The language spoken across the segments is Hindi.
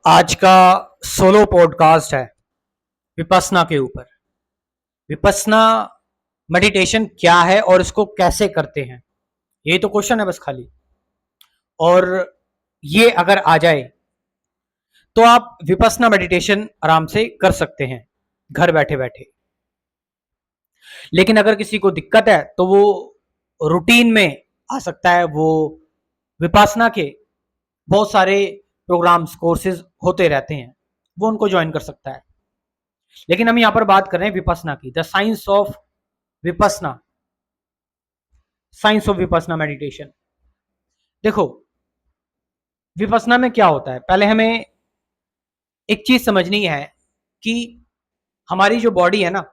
आज का सोलो पॉडकास्ट है विपस्सना के ऊपर। विपस्सना मेडिटेशन क्या है और इसको कैसे करते हैं, यही तो क्वेश्चन है बस खाली। और ये अगर आ जाए तो आप विपस्सना मेडिटेशन आराम से कर सकते हैं घर बैठे बैठे। लेकिन अगर किसी को दिक्कत है तो वो रूटीन में आ सकता है। वो विपस्सना के बहुत सारे प्रोग्राम्स कोर्सेज होते रहते हैं, वो उनको ज्वाइन कर सकता है। लेकिन हम यहां पर बात कर रहे हैं विपस्सना की, the science of Vipassana, science of Vipassana meditation. देखो विपस्सना में क्या होता है, पहले हमें एक चीज समझनी है कि हमारी जो बॉडी है ना,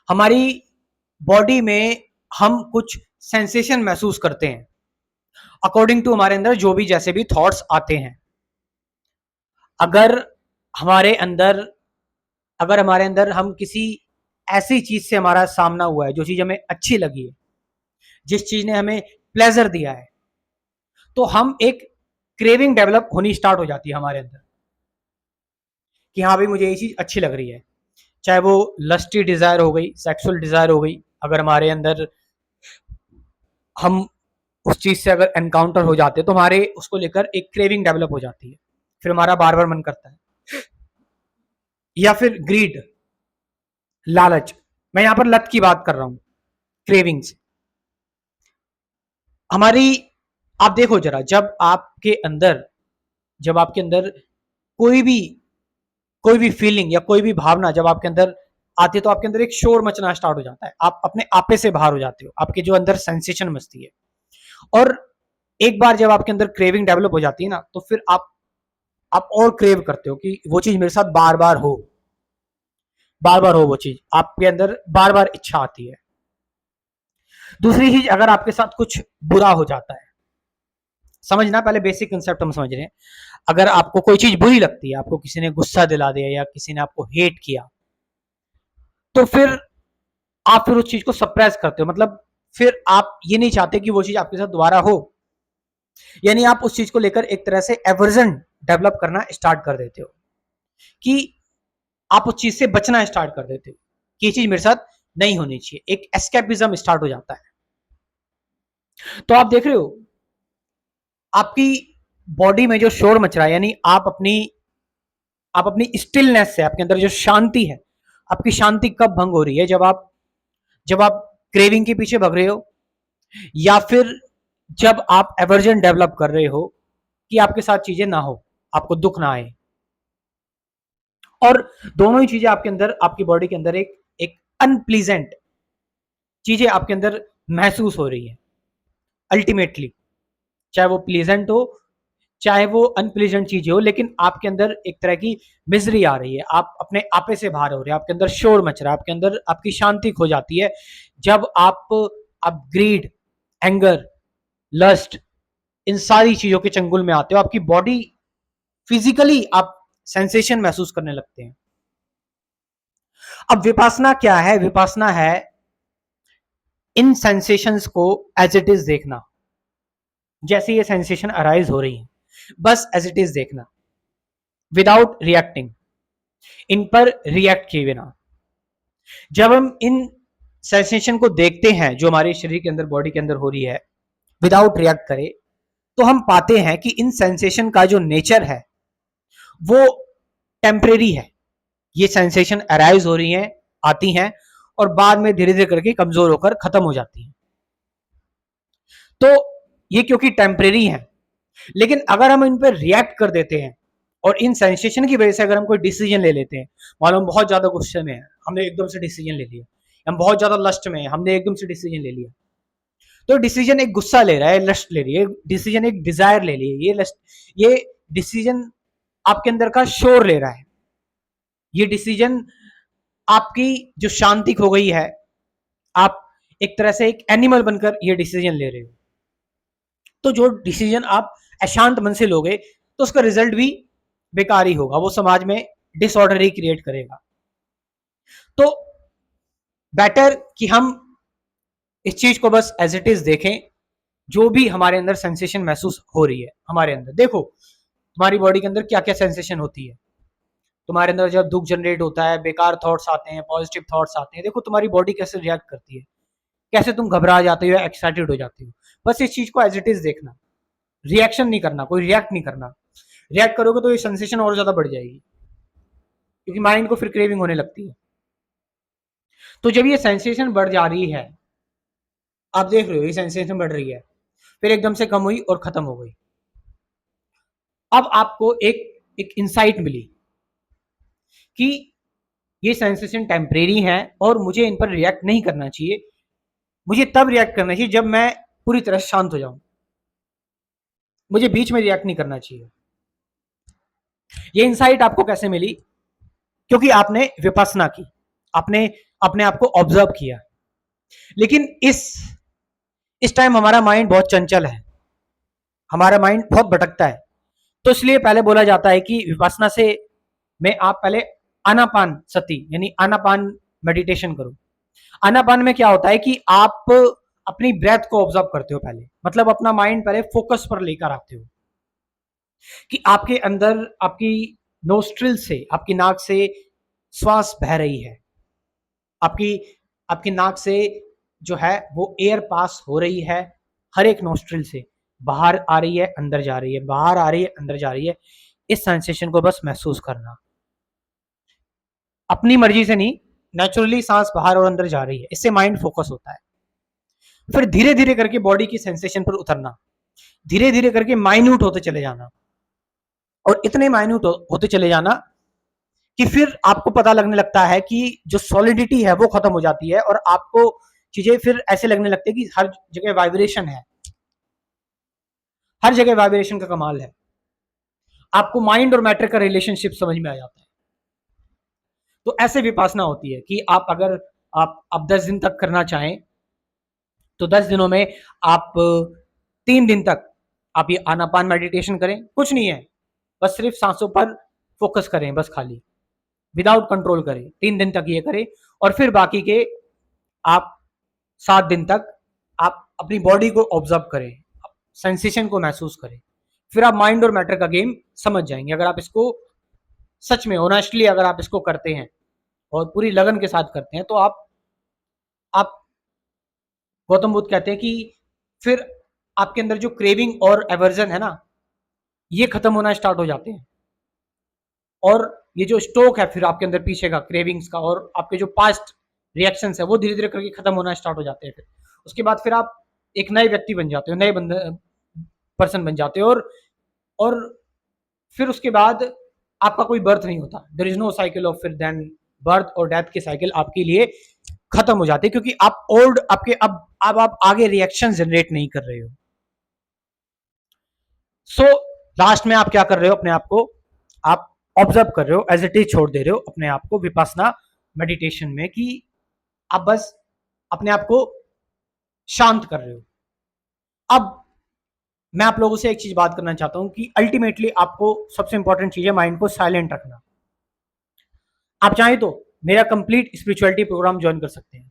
हमारी बॉडी में हम कुछ सेंसेशन महसूस करते हैं अकॉर्डिंग टू हमारे अंदर जो भी जैसे भी थॉट्स आते हैं। अगर हमारे अंदर अगर हमारे अंदर हम किसी ऐसी चीज से हमारा सामना हुआ है, जो चीज हमें अच्छी लगी है, जिस चीज ने हमें प्लेजर दिया है, तो हम एक क्रेविंग डेवलप होनी स्टार्ट हो जाती है हमारे अंदर कि हाँ भाई मुझे ये चीज अच्छी लग रही है। चाहे वो लस्टी डिजायर हो गई, सेक्सुअल डिजायर हो गई, अगर हमारे अंदर हम उस चीज से अगर एनकाउंटर हो जाते हैं तो हमारे उसको लेकर एक क्रेविंग डेवलप हो जाती है, फिर हमारा बार बार मन करता है। या फिर ग्रीड, लालच, मैं यहां पर लत की बात कर रहा हूं, क्रेविंग्स हमारी। आप देखो जरा, जब आपके अंदर कोई भी कोई भी फीलिंग या कोई भी भावना जब आपके अंदर आती है तो आपके अंदर एक शोर मचना स्टार्ट हो जाता है, आप अपने आपे से बाहर हो जाते हो, आपके जो अंदर सेंसेशन मचती है। और एक बार जब आपके अंदर क्रेविंग डेवलप हो जाती है ना, तो फिर आप और क्रेव करते हो कि वो चीज मेरे साथ बार बार हो, बार बार हो, वो चीज आपके अंदर बार बार इच्छा आती है। दूसरी चीज, अगर आपके साथ कुछ बुरा हो जाता है, समझना पहले बेसिक कंसेप्ट हम समझ रहे हैं। अगर आपको कोई चीज बुरी लगती है, आपको किसी ने गुस्सा दिला दिया या किसी ने आपको हेट किया, तो फिर आप फिर उस चीज को सप्रेस करते हो, मतलब फिर आप ये नहीं चाहते कि वो चीज आपके साथ दोबारा हो। यानी आप उस चीज को लेकर एक तरह से एवर्जन डेवलप करना स्टार्ट कर देते हो, कि आप उस चीज से बचना स्टार्ट कर देते हो कि ये चीज मेरे साथ नहीं होनी चाहिए। एक एस्केपिज्म स्टार्ट हो जाता है। तो आप देख रहे हो आपकी बॉडी में जो शोर मच रहा है, यानी आप अपनी स्टिलनेस से, आपके अंदर जो शांति है, आपकी शांति कब भंग हो रही है? जब आप क्रेविंग के पीछे भग रहे हो, या फिर जब आप एवर्जन डेवलप कर रहे हो कि आपके साथ चीजें ना हो, आपको दुख ना आए। और दोनों ही चीजें आपके अंदर, आपकी बॉडी के अंदर एक एक अनप्लीजेंट चीजें आपके अंदर महसूस हो रही है अल्टीमेटली, चाहे वो प्लीजेंट हो चाहे वो अनप्लीजेंट चीजें हो, लेकिन आपके अंदर एक तरह की मिजरी आ रही है, आप अपने आपे से बाहर हो रहे हैं, आपके अंदर शोर मच रहा है, आपके अंदर आपकी शांति खो जाती है। जब आप ग्रीड, एंगर, लस्ट, इन सारी चीजों के चंगुल में आते हो, आपकी बॉडी फिजिकली आप सेंसेशन महसूस करने लगते हैं। अब विपासना क्या है? विपासना है इन सेंसेशंस को एज इट इज देखना, जैसे ये सेंसेशन अराइज हो रही है बस एज इट इज देखना, विदाउट रिएक्टिंग, इन पर रिएक्ट किए बिना। जब हम इन सेंसेशन को देखते हैं जो हमारे शरीर के अंदर, बॉडी के अंदर हो रही है, विदाउट रिएक्ट करे, तो हम पाते हैं कि इन सेंसेशन का जो नेचर है वो टेम्परेरी है। ये सेंसेशन अराइज हो रही हैं, आती हैं, और बाद में धीरे धीरे करके कमजोर होकर खत्म हो जाती हैं। तो ये क्योंकि टेम्परेरी है। लेकिन अगर हम इन पर रिएक्ट कर देते हैं और इन सेंसेशन की वजह से अगर हम कोई डिसीजन ले लेते हैं, मान लो हम बहुत ज्यादा गुस्से में हैं, हमने एकदम से डिसीजन ले लिया, हम बहुत ज्यादा लस्ट में हैं, हमने एकदम से डिसीजन ले लिया, तो डिसीजन एक गुस्सा ले रहा है, लस्ट ले रही है, डिसीजन एक डिजायर ले ली है, ये डिसीजन आपके अंदर का शोर ले रहा है, ये डिसीजन आपकी जो शांति खो गई है, आप एक तरह से एक एनिमल बनकर ये डिसीजन ले रहे हो। तो जो डिसीजन आप अशांत मन से लोगे तो उसका रिजल्ट भी बेकार ही होगा, वो समाज में डिसऑर्डर ही क्रिएट करेगा। तो बेटर कि हम इस चीज को बस एज इट इज देखें, जो भी हमारे अंदर सेंसेशन महसूस हो रही है हमारे अंदर। देखो तुम्हारी बॉडी के अंदर क्या क्या सेंसेशन होती है। तुम्हारे अंदर जब दुख जनरेट होता है, बेकार थॉट्स आते हैं, पॉजिटिव थॉट्स आते हैं, देखो तुम्हारी बॉडी कैसे रिएक्ट करती है, कैसे तुम घबरा जाते हो, एक्साइटेड हो जाते हो। बस इस चीज को एज इट इज देखना, रिएक्शन नहीं करना, कोई रिएक्ट नहीं करना। रिएक्ट करोगे तो ये सेंसेशन और ज्यादा बढ़ जाएगी, क्योंकि माइंड को फिर क्रेविंग होने लगती है। तो जब ये सेंसेशन बढ़ जा रही है, आप देख रहे हो ये सेंसेशन बढ़ रही है, फिर एकदम से कम हुई और खत्म हो गई। अब आपको एक इंसाइट मिली कि ये सेंसेशन टेम्परेरी है और मुझे इन पर रिएक्ट नहीं करना चाहिए। मुझे तब रिएक्ट करना चाहिए जब मैं पूरी तरह शांत हो जाऊं। मुझे बीच में रिएक्ट नहीं करना चाहिए। ये इंसाइट आपको कैसे मिली? क्योंकि आपने विपස්සना की, आपने अपने आप को ऑब्जर्व किया। लेकिन इस टाइम हमारा माइंड बहुत चंचल है, हमारा माइंड बहुत भटकता है। तो इसलिए पहले बोला जाता है कि विपස්සना से में आप पहले आनापान सती यानी आनापान मेडिटेशन करो। आनापान में क्या होता है कि आप अपनी ब्रेथ को ऑब्जर्व करते हो पहले, मतलब अपना माइंड पहले फोकस पर लेकर आते हो कि आपके अंदर, आपकी नोस्ट्रिल से, आपकी नाक से श्वास बह रही है, आपकी आपकी नाक से जो है वो एयर पास हो रही है, हर एक नोस्ट्रिल से बाहर आ रही है, अंदर जा रही है, बाहर आ रही है, अंदर जा रही है। इस सेंसेशन को बस महसूस करना, अपनी मर्जी से नहीं, नेचुरली सांस बाहर और अंदर जा रही है, इससे माइंड फोकस होता है। फिर धीरे धीरे करके बॉडी की सेंसेशन पर उतरना, धीरे धीरे करके माइन्यूट होते चले जाना, और इतने माइन्यूट होते चले जाना कि फिर आपको पता लगने लगता है कि जो सॉलिडिटी है वो खत्म हो जाती है, और आपको चीजें फिर ऐसे लगने लगती है कि हर जगह वाइब्रेशन है, हर जगह वाइब्रेशन का कमाल है। आपको माइंड और मैटर का रिलेशनशिप समझ में आ जाता है। तो ऐसे विपासना होती है कि आप अगर आप 10 दिन तक करना चाहें तो 10 दिनों में आप 3 दिन तक आप ये आनापान मेडिटेशन करें। कुछ नहीं है, बस सिर्फ सांसों पर फोकस करें, बस खाली विदाउट कंट्रोल करें, 3 दिन तक ये करें। और फिर बाकी के आप 7 दिन तक आप अपनी बॉडी को ऑब्जर्व करें, सेंसेशन को महसूस करें। फिर आप माइंड और मैटर का गेम समझ जाएंगे। अगर आप इसको सच में ऑनेस्टली अगर आप इसको करते हैं और पूरी लगन के साथ करते हैं, तो आप गौतम बुद्ध कहते हैं कि फिर आपके अंदर जो क्रेविंग और एवर्जन है ना, ये खत्म होना स्टार्ट हो जाते हैं। और ये जो स्टॉक है फिर आपके अंदर पीछे का क्रेविंग्स का, और आपके जो पास्ट रिएक्शंस है वो धीरे धीरे करके खत्म होना स्टार्ट हो जाते हैं। फिर उसके बाद फिर आप एक नए व्यक्ति बन जाते हो, नए पर्सन बन जाते हो, और फिर उसके बाद आपका कोई बर्थ नहीं होता। There is no cycle of फिर देन बर्थ और डेथ की साइकिल आपके लिए खत्म हो जाती है, क्योंकि आप ओल्ड आपके अब आप आगे रिएक्शन जनरेट नहीं कर रहे हो। सो लास्ट में आप क्या कर रहे हो? अपने आप को आप ऑब्जर्व कर रहे हो, एज इट इज छोड़ दे रहे हो अपने आप को विपස්සना मेडिटेशन में, कि आप बस अपने आप को शांत कर रहे हो। अब मैं आप लोगों से एक चीज बात करना चाहता हूं कि अल्टीमेटली आपको सबसे इंपॉर्टेंट चीज है माइंड को साइलेंट रखना। आप चाहें तो मेरा कंप्लीट स्पिरिचुअलिटी प्रोग्राम ज्वाइन कर सकते हैं।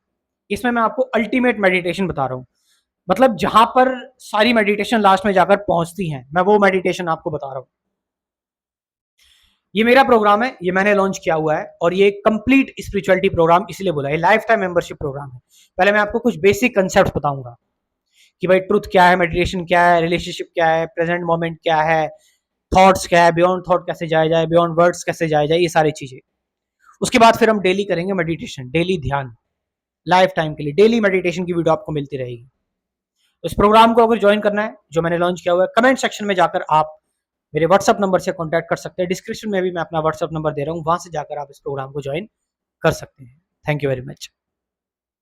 इसमें मैं आपको अल्टीमेट मेडिटेशन बता रहा हूं, मतलब जहां पर सारी मेडिटेशन लास्ट में जाकर पहुंचती हैं, मैं वो मेडिटेशन आपको बता रहा हूं। ये मेरा प्रोग्राम है, ये मैंने लॉन्च किया हुआ है, और ये कंप्लीट स्पिरिचुअलिटी प्रोग्राम इसलिए बोला है, लाइफ टाइम मेंबरशिप प्रोग्राम है। पहले मैं आपको कुछ बेसिक कंसेप्ट बताऊंगा कि भाई ट्रुथ क्या है, मेडिटेशन क्या है, रिलेशनशिप क्या है, प्रेजेंट मोमेंट क्या है, थॉट्स क्या है, बियॉन्ड थॉट कैसे जाया जाए, बियॉन्ड वर्ड्स कैसे जाया जाए, ये सारी चीजें। उसके बाद फिर हम डेली करेंगे मेडिटेशन, डेली ध्यान, लाइफ टाइम के लिए डेली मेडिटेशन की वीडियो आपको मिलती रहेगी। इस प्रोग्राम को अगर ज्वाइन करना है जो मैंने लॉन्च किया हुआ है, कमेंट सेक्शन में जाकर आप मेरे व्हाट्सअप नंबर से कांटेक्ट कर सकते हैं। डिस्क्रिप्शन में भी मैं अपना व्हाट्सअप नंबर दे रहा हूँ, वहां से जाकर आप इस प्रोग्राम को ज्वाइन कर सकते हैं। Thank you very much.